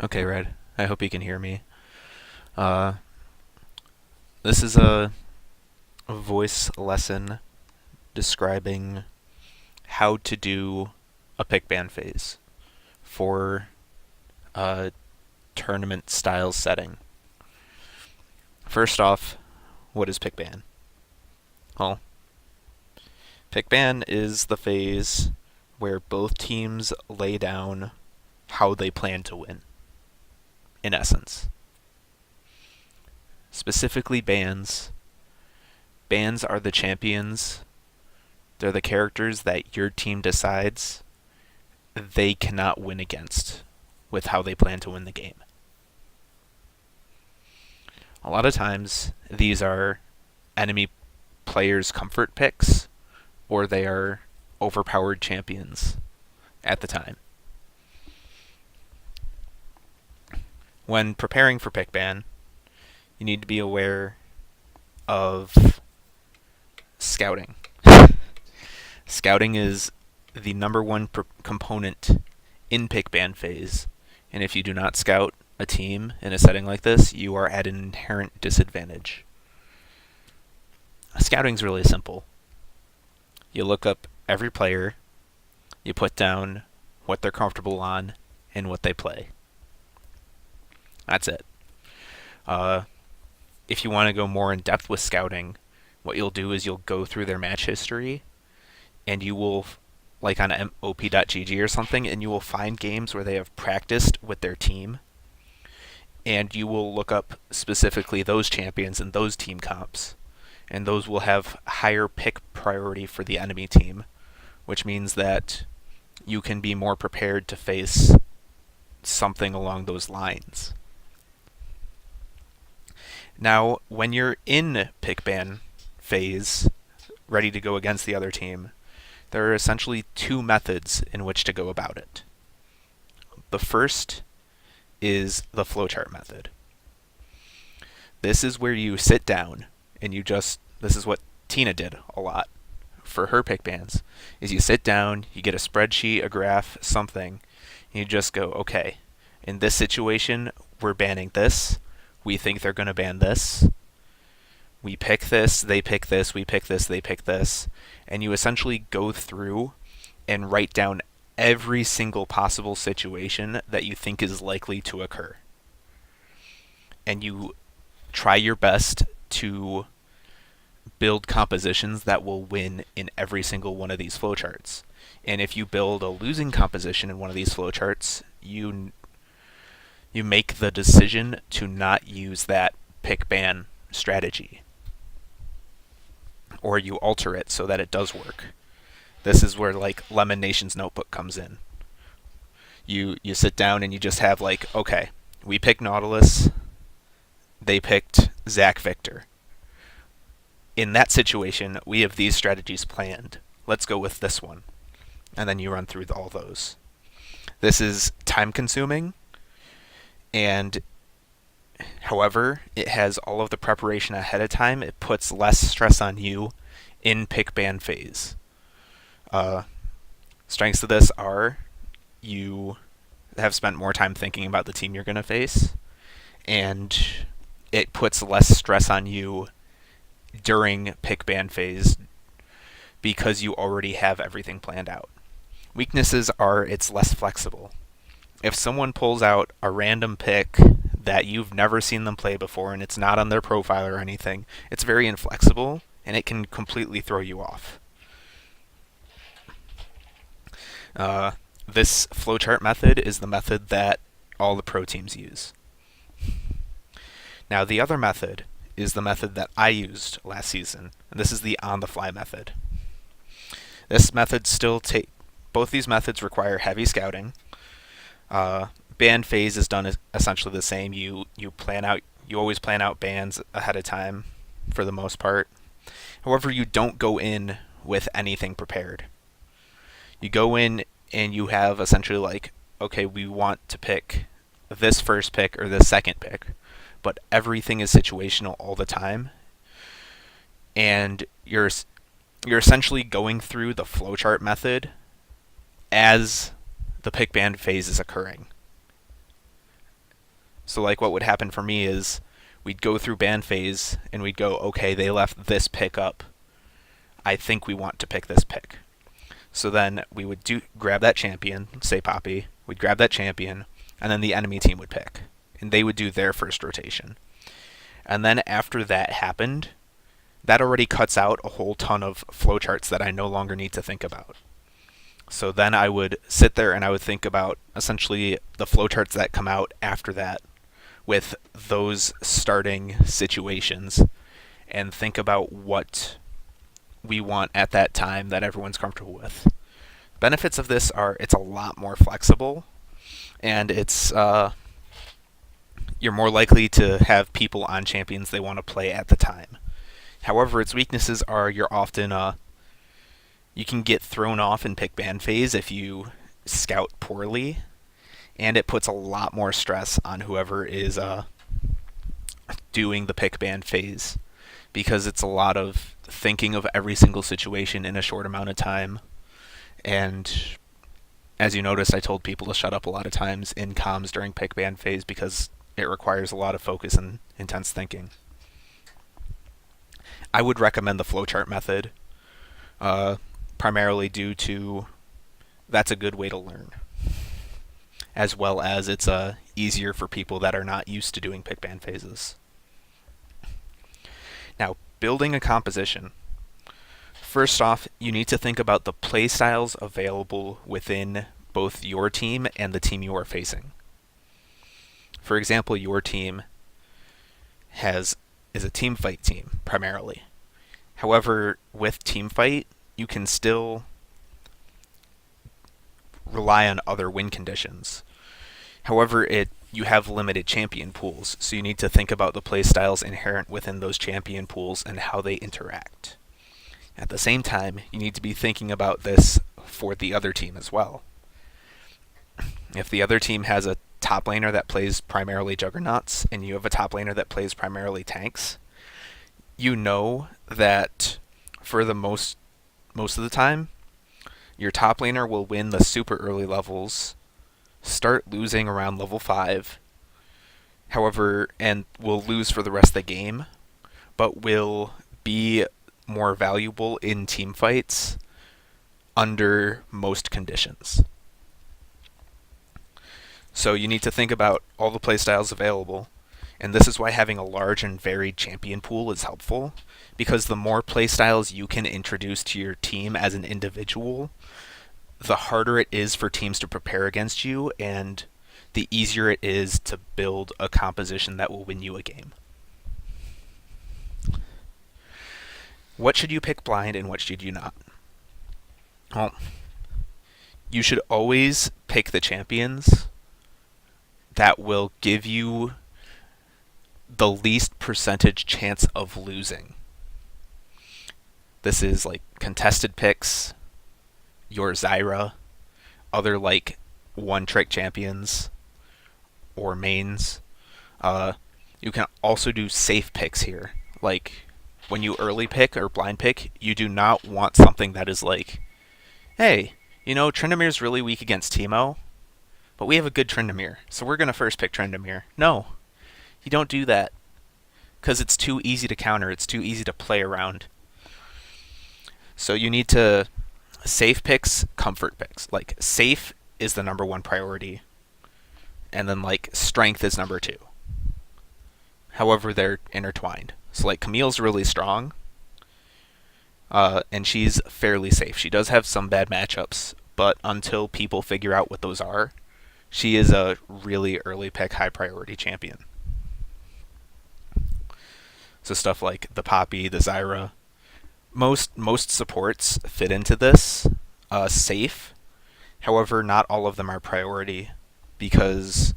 Okay, Red. I hope you can hear me. Uh, this is a voice lesson describing how to do a pick ban phase for a tournament style setting. First off, what is pick ban? Well, pick ban is the phase where both teams lay down how they plan to win, in essence. Specifically, bans. Bans are the champions. They're the characters that your team decides they cannot win against with how they plan to win the game. A lot of times, these are enemy players' comfort picks, or they are overpowered champions at the time. When preparing for pick ban, you need to be aware of scouting. Scouting is the number one component in pick ban phase, and if you do not scout a team in a setting like this, you are at an inherent disadvantage. Scouting is really simple. You look up every player, you put down what they're comfortable on and what they play. That's it. Uh, if you want to go more in depth with scouting, what you'll do is you'll go through their match history and you will, like on op.gg or something, and you will find games where they have practiced with their team, and you will look up specifically those champions and those team comps, and those will have higher pick priority for the enemy team, which means that you can be more prepared to face something along those lines. Now, when you're in pick ban phase, ready to go against the other team, there are essentially two methods in which to go about it. The first is the flowchart method. This is where you sit down and this is what Tina did a lot for her pick bans, is you sit down, you get a spreadsheet, a graph, something, and you just go, okay, in this situation, we're banning this. We think they're going to ban this. We pick this, they pick this, we pick this, they pick this. And you essentially go through and write down every single possible situation that you think is likely to occur. And you try your best to build compositions that will win in every single one of these flowcharts. And if you build a losing composition in one of these flowcharts, you make the decision to not use that pick ban strategy, or you alter it so that it does work. This is where like Lemon Nation's notebook comes in. You sit down and you just have like, okay, we picked Nautilus, they picked Zach Victor. In that situation, we have these strategies planned. Let's go with this one. And then you run through all those. This is time consuming, and however, it has all of the preparation ahead of time. It puts less stress on you in pick ban phase. Strengths of this are you have spent more time thinking about the team you're going to face, and it puts less stress on you during pick ban phase because you already have everything planned out. Weaknesses are it's less flexible. If someone pulls out a random pick that you've never seen them play before and it's not on their profile or anything, it's very inflexible and it can completely throw you off. This flowchart method is the method that all the pro teams use. Now, the other method is the method that I used last season, and this is the on-the-fly method. This method both these methods require heavy scouting. Ban phase is done essentially the same. You always plan out bans ahead of time for the most part. However, you don't go in with anything prepared. You go in and you have essentially like, okay, we want to pick this first pick or this second pick, but everything is situational all the time, and you're essentially going through the flowchart method as the pick ban phase is occurring. So like what would happen for me is we'd go through ban phase and we'd go, okay, they left this pick up. I think we want to pick this pick. So then we would grab that champion, say Poppy, we'd grab that champion, and then the enemy team would pick. And they would do their first rotation. And then after that happened, that already cuts out a whole ton of flowcharts that I no longer need to think about. So then I would sit there and I would think about essentially the flowcharts that come out after that with those starting situations and think about what we want at that time that everyone's comfortable with. Benefits of this are it's a lot more flexible, and it's you're more likely to have people on champions they want to play at the time. However, its weaknesses are you're often you can get thrown off in pick ban phase if you scout poorly, and it puts a lot more stress on whoever is doing the pick ban phase, because it's a lot of thinking of every single situation in a short amount of time. And as you noticed, I told people to shut up a lot of times in comms during pick ban phase because it requires a lot of focus and intense thinking. I would recommend the flowchart method, primarily due to that's a good way to learn, as well as it's easier for people that are not used to doing pick ban phases. Now, building a composition. First off, you need to think about the playstyles available within both your team and the team you are facing. For example, your team is a team fight team primarily. However, with team fight, you can still rely on other win conditions. However, you have limited champion pools, so you need to think about the playstyles inherent within those champion pools and how they interact. At the same time, you need to be thinking about this for the other team as well. If the other team has a top laner that plays primarily juggernauts and you have a top laner that plays primarily tanks, you know that for the most of the time, your top laner will win the super early levels, start losing around level 5, however, and will lose for the rest of the game, but will be more valuable in team fights under most conditions. So you need to think about all the playstyles available, and this is why having a large and varied champion pool is helpful, because the more playstyles you can introduce to your team as an individual, the harder it is for teams to prepare against you, and the easier it is to build a composition that will win you a game. What should you pick blind and what should you not? Well, you should always pick the champions that will give you the least percentage chance of losing. This is like contested picks, your Zyra, other like one-trick champions or mains. You can also do safe picks here. Like when you early pick or blind pick, you do not want something that is like, hey, Tryndamere's really weak against Teemo, but we have a good Tryndamere, so we're going to first pick Tryndamere. No, you don't do that, because it's too easy to counter, it's too easy to play around. So you need to safe picks, comfort picks. Like safe is the number one priority, and then like strength is number 2. However, they're intertwined. So like Camille's really strong, and she's fairly safe. She does have some bad matchups, but until people figure out what those are, she is a really early pick, high priority champion. So stuff like the Poppy, the Zyra, most supports fit into this safe. However, not all of them are priority, because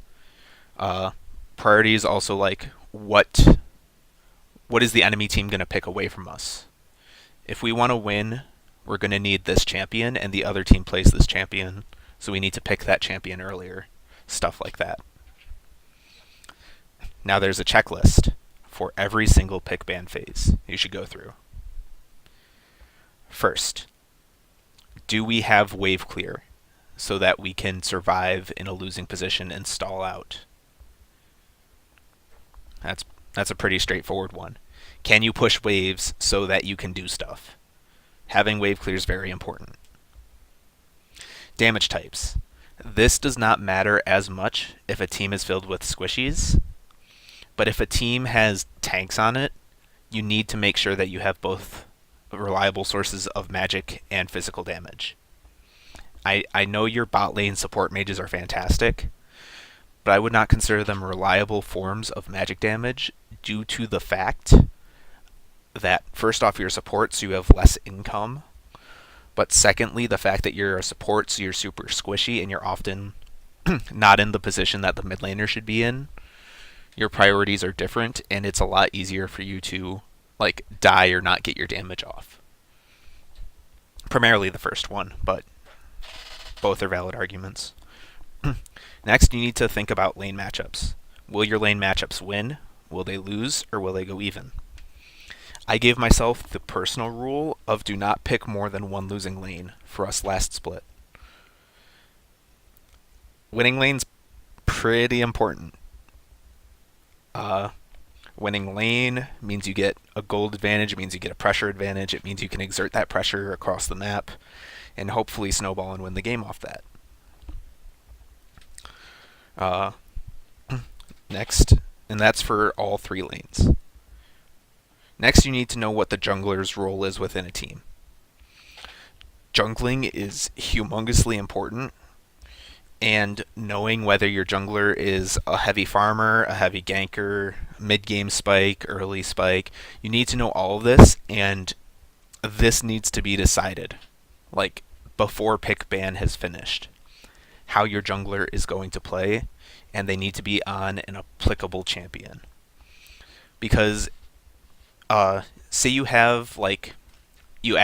priority is also like what is the enemy team going to pick away from us? If we want to win, we're going to need this champion, and the other team plays this champion, so we need to pick that champion earlier. Stuff like that. Now there's a checklist for every single pick ban phase you should go through. First, do we have wave clear so that we can survive in a losing position and stall out? That's that's a pretty straightforward one. Can you push waves so that you can do stuff? Having wave clear is very important. Damage types. This does not matter as much if a team is filled with squishies, but if a team has tanks on it, you need to make sure that you have both reliable sources of magic and physical damage. I know your bot lane support mages are fantastic, but I would not consider them reliable forms of magic damage due to the fact that, first off, you're support, so you have less income. But secondly, the fact that you're a support, so you're super squishy and you're often not in the position that the mid laner should be in. Your priorities are different, and it's a lot easier for you to like die or not get your damage off. Primarily the first one, but both are valid arguments. Next, you need to think about lane matchups. Will your lane matchups win? Will they lose? Or will they go even? I gave myself the personal rule of do not pick more than one losing lane for us last split. Winning lane's pretty important. Winning lane means you get a gold advantage, it means you get a pressure advantage, it means you can exert that pressure across the map, and hopefully snowball and win the game off that. Next, and that's for all 3 lanes. Next, you need to know what the jungler's role is within a team. Jungling is humongously important, and knowing whether your jungler is a heavy farmer, a heavy ganker, mid-game spike, early spike, you need to know all of this, and this needs to be decided, like, before pick ban has finished. How your jungler is going to play, and they need to be on an applicable champion. Because, say you have, like, you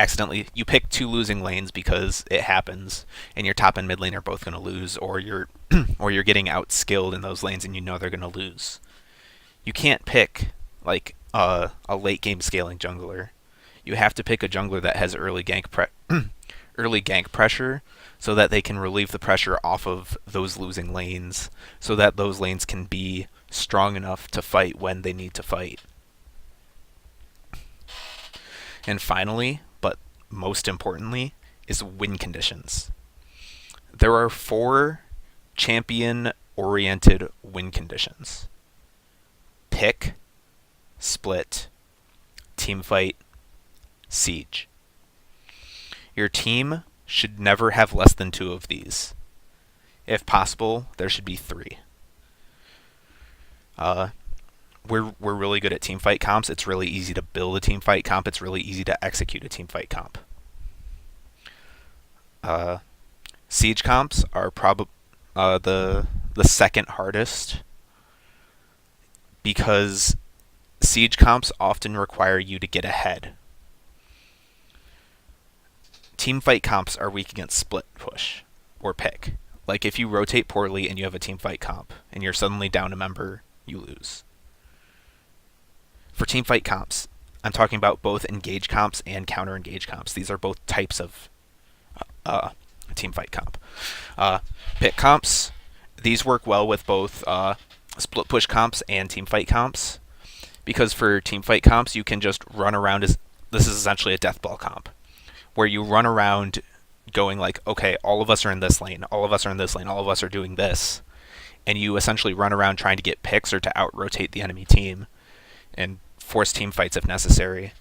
pick 2 losing lanes because it happens, and your top and mid lane are both going to lose, or you're or you're getting outskilled in those lanes and you know they're going to lose. You can't pick like a late game scaling jungler. You have to pick a jungler that has early gank pressure, so that they can relieve the pressure off of those losing lanes, so that those lanes can be strong enough to fight when they need to fight. And finally, but most importantly, is win conditions. There are 4 champion-oriented win conditions. Pick, split, teamfight, siege. Your team should never have less than 2 of these. If possible, there should be 3. We're really good at teamfight comps. It's really easy to build a teamfight comp. It's really easy to execute a teamfight comp. Siege comps are probably the second hardest, because siege comps often require you to get ahead. Teamfight comps are weak against split push or pick. Like if you rotate poorly and you have a teamfight comp and you're suddenly down a member, you lose. For teamfight comps, I'm talking about both engage comps and counter engage comps. These are both types of teamfight comp. Pick comps, these work well with both split push comps and teamfight comps, because for teamfight comps you can just run around this is essentially a death ball comp, where you run around going like, okay, all of us are in this lane, all of us are in this lane, all of us are doing this, and you essentially run around trying to get picks or to out-rotate the enemy team and force team fights if necessary.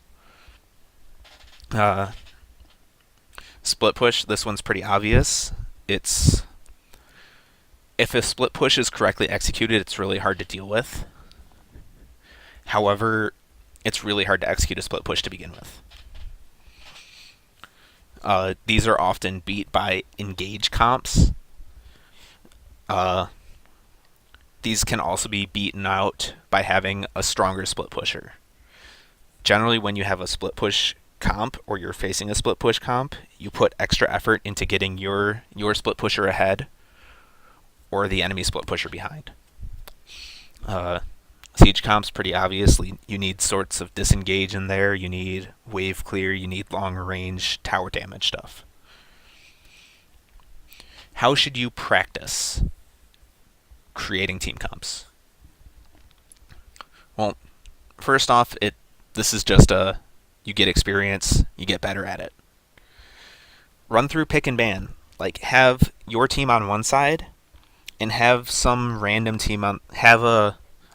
Split push, this one's pretty obvious. If a split push is correctly executed, it's really hard to deal with. However, it's really hard to execute a split push to begin with. These are often beat by engage comps. These can also be beaten out by having a stronger split pusher. Generally, when you have a split push comp, or you're facing a split push comp, you put extra effort into getting your split pusher ahead, or the enemy split pusher behind. Siege comps, pretty obviously, you need sorts of disengage in there, you need wave clear, you need long range tower damage stuff. How should you practice creating team comps? first off, this is just you get experience, you get better at it. Run through pick and ban. Like, have your team on one side and have some random team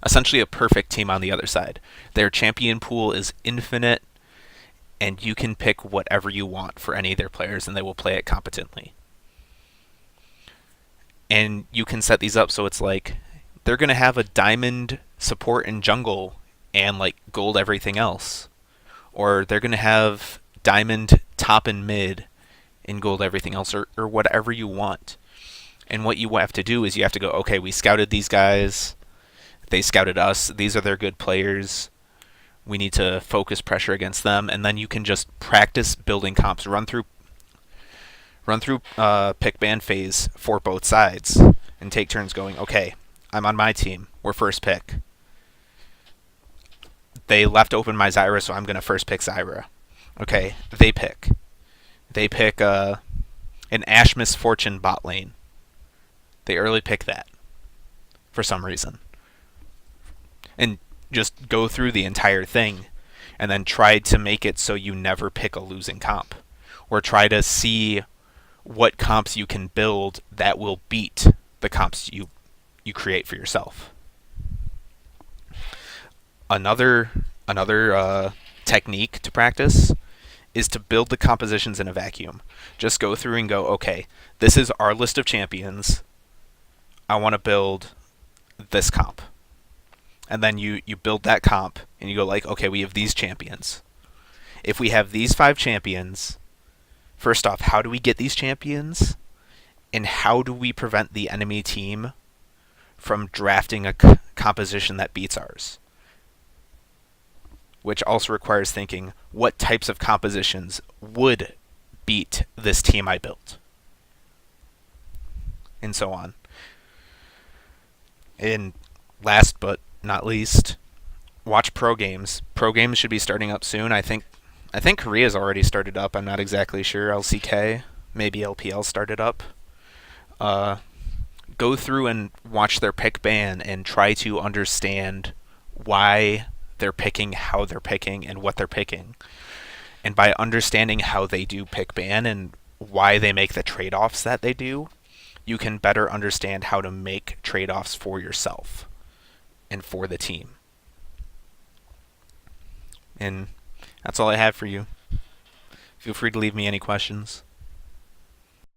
essentially a perfect team on the other side. Their champion pool is infinite, and you can pick whatever you want for any of their players, and they will play it competently. And you can set these up so it's like they're going to have a diamond support and jungle and like gold everything else. Or they're going to have diamond top and mid and gold everything else, or whatever you want. And what you have to do is you have to go, okay, we scouted these guys. They scouted us. These are their good players. We need to focus pressure against them. And then you can just practice building comps. Run through pick ban phase for both sides and take turns going, okay, I'm on my team. We're first pick. They left open my Zyra, so I'm going to first pick Zyra. Okay, they pick. They pick an Ashe Misfortune bot lane. They early pick that for some reason. And just go through the entire thing and then try to make it so you never pick a losing comp. Or try to see what comps you can build that will beat the comps you create for yourself. Another technique to practice is to build the compositions in a vacuum. Just go through and go, okay, this is our list of champions. I want to build this comp. And then you build that comp and you go like, okay, we have these champions. If we have these 5 champions, first off, how do we get these champions? And how do we prevent the enemy team from drafting a composition that beats ours? Which also requires thinking, what types of compositions would beat this team I built? And so on. And last but not least, watch pro games. Pro games should be starting up soon. I think Korea's already started up. I'm not exactly sure. LCK, maybe LPL started up. Go through and watch their pick ban and try to understand why they're picking, how they're picking, and what they're picking. And by understanding how they do pick ban and why they make the trade-offs that they do, you can better understand how to make trade-offs for yourself and for the team. And that's all I have for you. Feel free to leave me any questions.